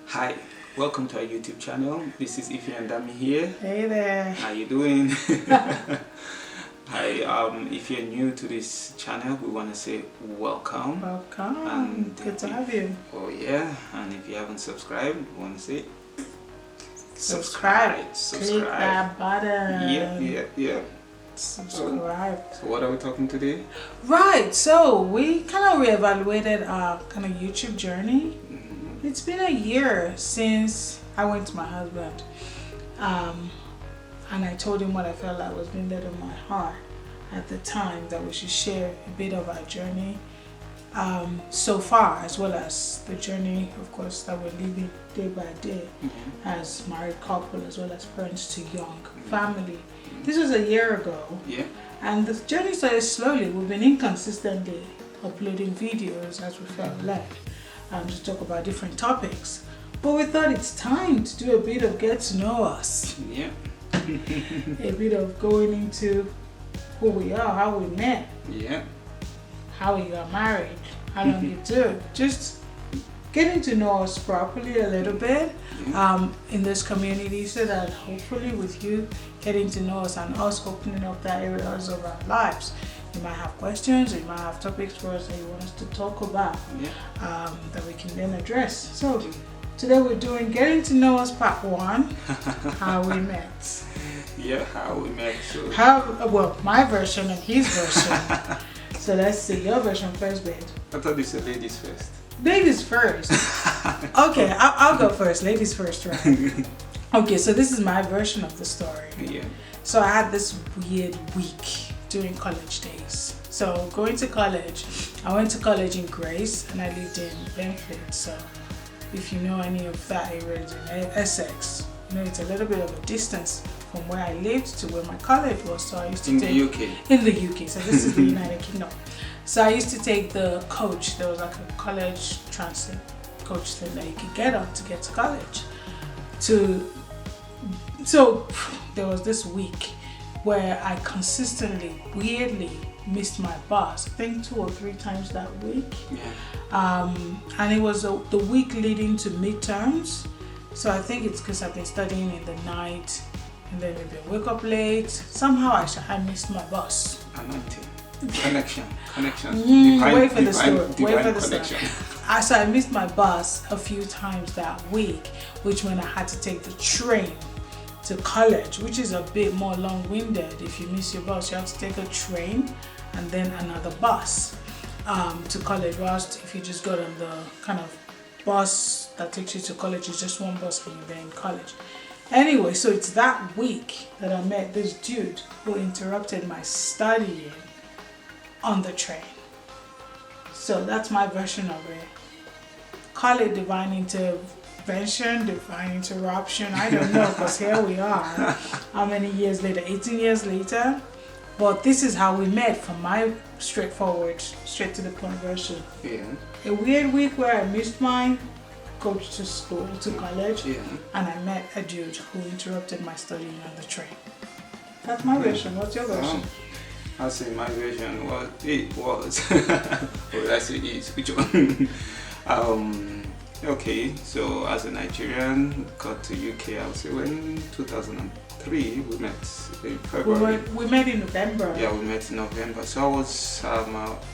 Hi, welcome to our YouTube channel. This is Ify and Dami here. Hey there. How you doing? Hi, if you're new to this channel, we want to say welcome. Welcome. And good to have you. Oh yeah, and if you haven't subscribed, we want to say Subscribe. Click that button. Yeah. Subscribe. So what are we talking today? Right, so we kind of reevaluated our kind of YouTube journey. It's been a year since I went to my husband, and I told him what I felt like was being led in my heart at the time, that we should share a bit of our journey so far, as well as the journey, of course, that we're living day by day as married couple, as well as parents to young family. This was a year ago, and the journey started slowly. We've been inconsistently uploading videos as we felt led. To talk about different topics, but we thought it's time to do a bit of get to know us. A bit of going into who we are, how we met, how we got married, how long you took, just getting to know us properly a little bit in this community, so that hopefully with you getting to know us and us opening up that areas of our lives, you might have questions, or you might have topics for us that you want us to talk about, that we can then address. So today we're doing getting to know us part 1, how we met. How we met. So Well, my version and his version. So let's see, your version first, babe. I thought you said ladies first. Ladies first. Okay, I'll go first. Ladies first, right? Okay, so this is my version of the story. So I had this weird week during college days. So going to college, I went to college in Grace and I lived in Benfleet. So if you know any of that area in Essex, you know it's a little bit of a distance from where I lived to where my college was. So I used to take the UK. In the UK. So this is the United Kingdom. So I used to take the coach. There was like a college transit coach thing that you could get on to get to college. So there was this week where I consistently, weirdly missed my bus. I think 2 or 3 times that week. And it was the week leading to midterms. So I think it's because I've been studying in the night and then maybe I wake up late. Somehow I missed my bus. Connection. Wait for the story. Connection. So I missed my bus a few times that week, which meant I had to take the train to college, which is a bit more long-winded. If you miss your bus, you have to take a train and then another bus to college, whilst if you just got on the kind of bus that takes you to college, it's just one bus and you're there in college. Anyway, so it's that week that I met this dude who interrupted my studying on the train. So that's my version of it. Call it divine intervention, divine interruption, I don't know, because here we are, how many years later, 18 years later, but this is how we met from my straightforward, straight to the point version. A weird week where I missed my coach to school, to college, and I met a dude who interrupted my studying on the train. That's my version. What's your version? I'll say my version was, or I say is, which one? Okay, so as a Nigerian, got to UK, I would say when 2003, we met in February. We met in November. Yeah, we met in November. So I was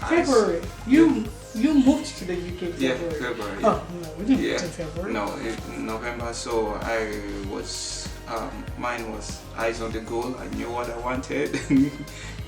February. You moved to the UK in February. February. Oh no, we didn't meet in February. No, in November. So I was mine was eyes on the goal. I knew what I wanted.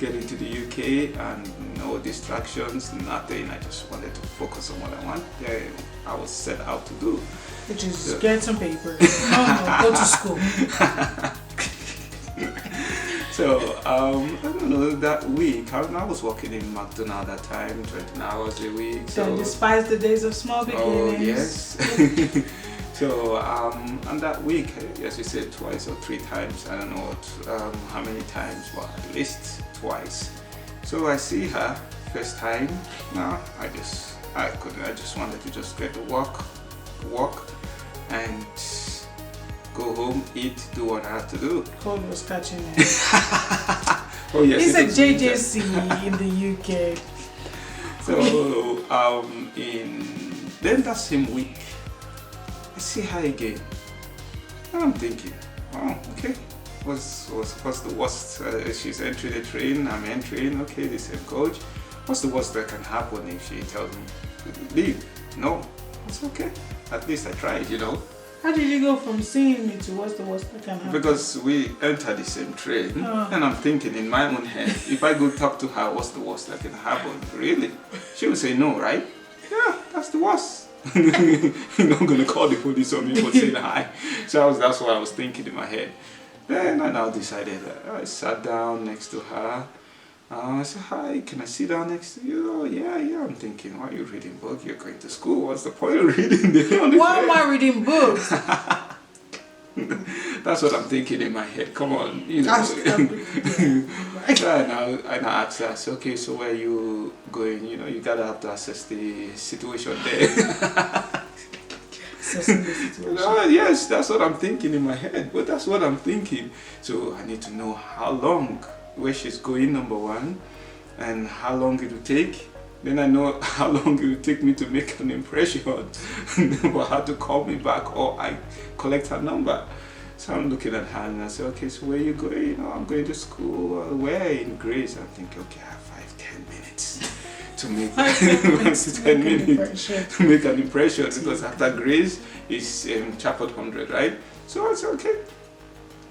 Get into the UK and no distractions, nothing. I just wanted to focus on what I want. I was set out to do. Which is get some papers. No, go to school. So I don't know, that week I was working in McDonald's at that time, 20 hours a week. So despise the days of small beginnings. Oh yes. So and that week, as you said, 2 or 3 times. I don't know how many times, but at least twice. So I see her first time. Now I just wanted to just get to walk, and go home, eat, do what I have to do. Cold was catching me. Oh yes. It's a JJC in the UK. So then that same week, I see her again. And I'm thinking, oh, okay. What's the worst? She's entering the train, I'm entering, okay, the same coach. What's the worst that can happen if she tells me to leave? No, it's okay. At least I tried, you know. How did you go from seeing me to what's the worst that can happen? Because we entered the same train, and I'm thinking in my own head, if I go talk to her, what's the worst that can happen? Really? She will say no, right? Yeah, that's the worst. You're not going to call the police on me for saying hi. So that's what I was thinking in my head. Then I now decided I sat down next to her. I said, hi, can I sit down next to you? Oh, yeah. I'm thinking, why are you reading book? You're going to school. What's the point of reading there? Why am I reading books? That's what I'm thinking in my head. Come on, you know. And I asked her, I said, okay, so where are you going? You know, you gotta have to assess the situation there. Yes, that's what I'm thinking in my head. But that's what I'm thinking. So I need to know how long, where she's going, number one, and how long it will take. Then I know how long it will take me to make an impression for her to call me back or I collect her number. So I'm looking at her and I say, okay, so where are you going? Oh, I'm going to school. Where? In Grace. I'm thinking, okay, I have 5-10 minutes to make 10 minutes to make an impression, because after Grace is Chapel 100, right? So I said, okay,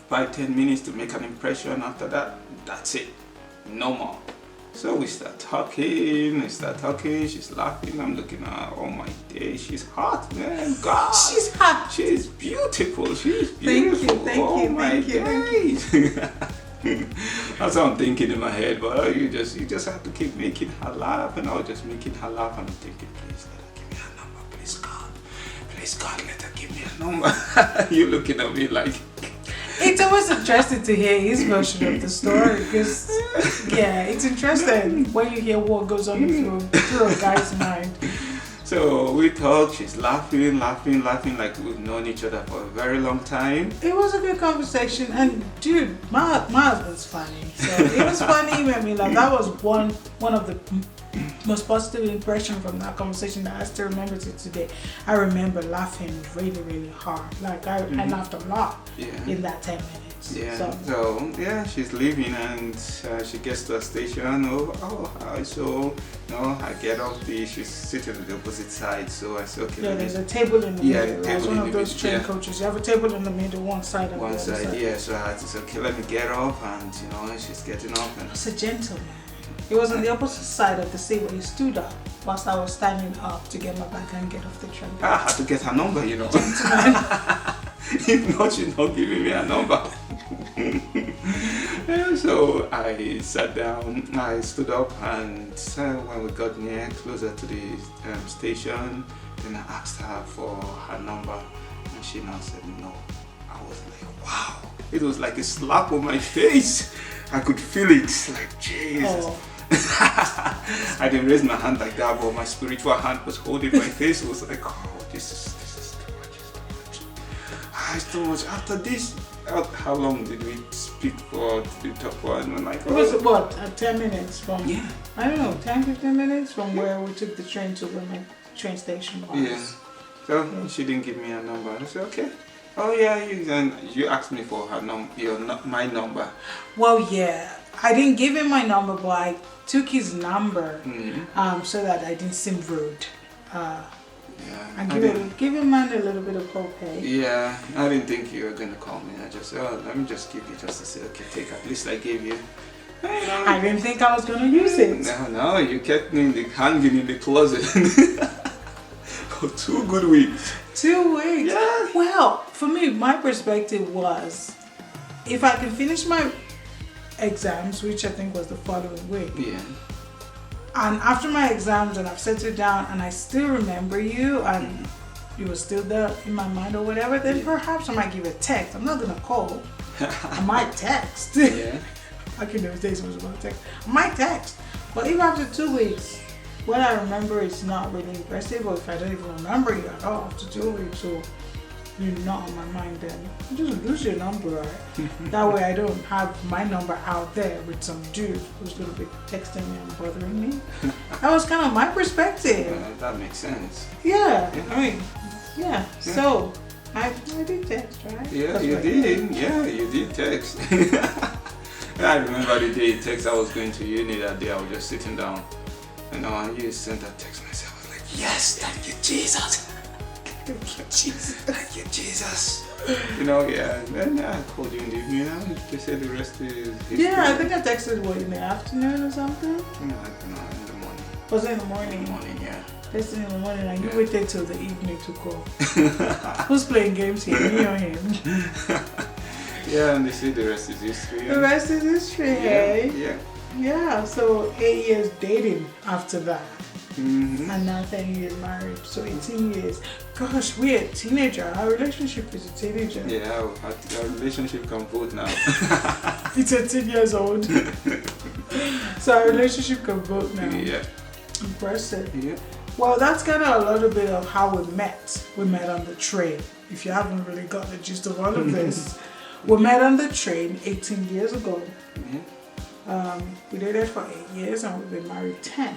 5-10 minutes to make an impression. After that, that's it, no more. So we start talking, she's laughing, I'm looking at her, oh my day, she's hot, man, God. She's hot. She's beautiful, she's beautiful. Thank you. That's what I'm thinking in my head, but you just have to keep making her laugh, and I was just making her laugh, and I'm thinking, please let her give me her number, please God, let her give me her number. You're looking at me like... It's always interesting to hear his version of the story, because, yeah, it's interesting when you hear what goes on through a guy's mind. So we talk, she's laughing like we've known each other for a very long time. It was a good conversation, and dude, my husband's funny. So it was funny, he made me laugh. That was one of the most positive impression from that conversation that I still remember to today. I remember laughing really, really hard. Like I laughed a lot in that 10 minutes. Yeah. So yeah, she's leaving and she gets to a station. I get off she's sitting on the opposite side. So I said, okay. Yeah, there's a table in the middle. Yeah, it was one of those train coaches. You have a table in the middle, one side and the other side. Yeah. So I said, okay, let me get off, and she's getting off. And it's a gentleman. He was on the opposite side of the seat where he stood up whilst I was standing up to get my bag and get off the train. I had to get her number, you know. If not, she's not giving me her number. So I sat down, I stood up, and when we got closer to the station, then I asked her for her number, and she now said no. I was like, wow. It was like a slap on my face. I could feel it, like, Jesus. Oh. I didn't raise my hand like that, but my spiritual hand was holding my face. It was like, oh, this is too much. It's too much. After this, how long did we speak for the top one? I'm like, it was what, 10 minutes from, I don't know, 10-15 minutes from where we took the train to where my train station was. Yeah. So she didn't give me a number. I said, okay. Oh yeah, you asked me for her my number. Well, yeah, I didn't give him my number, but I took his number so that I didn't seem rude. And give him man a little bit of copay. Yeah, I didn't think you were gonna call me. I just said, let me just give you just to say, okay, take at least I gave you. I didn't think I was gonna use it. No, you kept me hanging in the closet for 2 good weeks. 2 weeks? Yeah. Well, for me, my perspective was, if I can finish my exams, which I think was the following week. Yeah. And after my exams and I've settled down and I still remember you and you were still there in my mind or whatever, then perhaps I might give a text. I'm not going to call. I might text. Yeah. Back in those days it was about text. I might text. But if after 2 weeks, what I remember is not really impressive, or if I don't even remember you at all after 2 weeks, so you're not on my mind, then just lose your number, right? That way I don't have my number out there with some dude who's going to be texting me and bothering me. That was kind of my perspective. That makes sense. Yeah. I mean, Yeah. So I did text, right? Yeah, you did. Yeah, you did text. I remember the day you text. I was going to uni that day. I was just sitting down, and you sent that text message. I was like, yes, thank you, Jesus. Thank you, Jesus. Thank you, Jesus. Yeah. And then I called you in the evening, and they said the rest is history. Yeah, I think I texted in the afternoon or something. No, in the morning. Was it in the morning? In the morning, yeah. Texted in the morning, and you waited till the evening to call. Who's playing games here? Me or him? Yeah, and they say the rest is history. The rest is history, hey? Yeah. Yeah, so 8 years dating after that. Mm-hmm. And now 10 years married, so 18 years. Gosh, we're a teenager. Our relationship is a teenager. Yeah, our relationship can vote now. It's 18 years old. So our relationship can vote now. Yeah. Impressive. Yeah. Well, that's kind of a little bit of how we met. We met on the train. If you haven't really got the gist of all of this, we met on the train 18 years ago. Mm-hmm. We dated for 8 years and we've been married 10.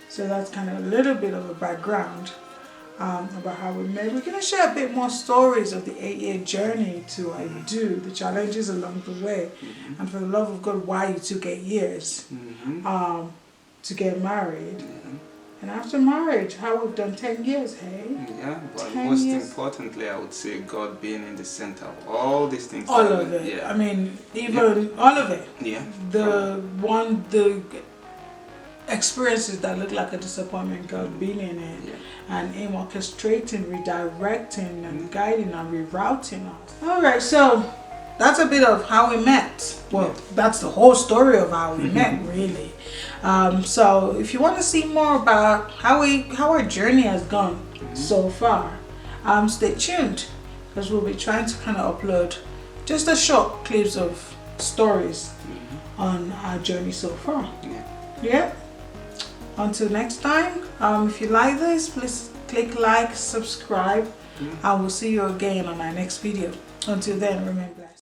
So that's kind of a little bit of a background about how we met. We're going to share a bit more stories of the 8-year journey to do, the challenges along the way, and for the love of God, why it took 8 years to get married. And after marriage, how we've done 10 years, hey? Yeah, but most importantly, I would say God being in the center of all these things. All of it. Yeah. I mean, even all of it. Yeah. The experiences that look like a disappointment, God being in it, and Him orchestrating, redirecting, and guiding and rerouting us. Alright, so that's a bit of how we met. Well, that's the whole story of how we met, really. So if you want to see more about how our journey has gone so far, stay tuned, because we'll be trying to kind of upload just a short clips of stories on our journey so far. Yeah. Until next time, if you like this, please click like, subscribe, and we'll see you again on our next video. Until then, remain blessed.